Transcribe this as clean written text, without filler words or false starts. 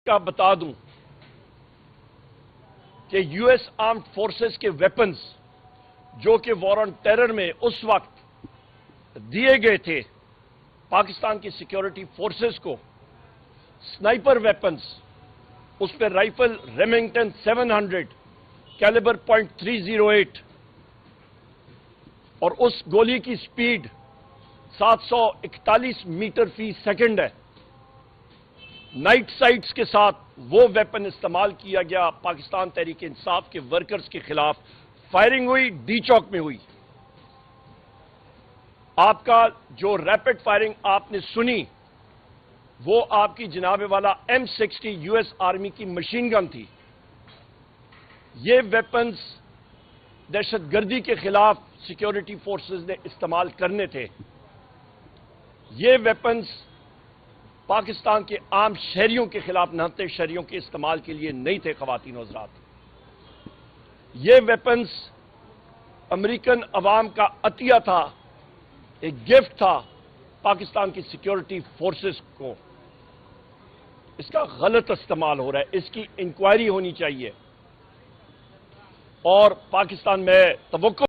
کا بتا دوں کہ یو ایس آرمڈ فورسز کے ویپنز جو کہ وار آن ٹیرر میں اس وقت دیے گئے تھے پاکستان کی سیکیورٹی فورسز کو، سنائپر ویپنز، اس پہ رائفل ریمنگٹن 700 کیلیبر .308 اور اس گولی کی سپیڈ 741 میٹر فی سیکنڈ ہے۔ نائٹ سائٹس کے ساتھ وہ ویپن استعمال کیا گیا، پاکستان تحریک انصاف کے ورکرز کے خلاف فائرنگ ہوئی، ڈی چوک میں ہوئی۔ آپ کا جو ریپڈ فائرنگ آپ نے سنی وہ آپ کی جناب والا M60 یو ایس آرمی کی مشین گن تھی۔ یہ ویپنز دہشت گردی کے خلاف سیکیورٹی فورسز نے استعمال کرنے تھے۔ یہ ویپنز پاکستان کے عام شہریوں کے خلاف نہتے شہریوں کے استعمال کے لیے نہیں تھے۔ خواتین و حضرات، یہ ویپنز امریکن عوام کا عطیہ تھا، ایک گفٹ تھا پاکستان کی سیکیورٹی فورسز کو۔ اس کا غلط استعمال ہو رہا ہے، اس کی انکوائری ہونی چاہیے اور پاکستان میں توقع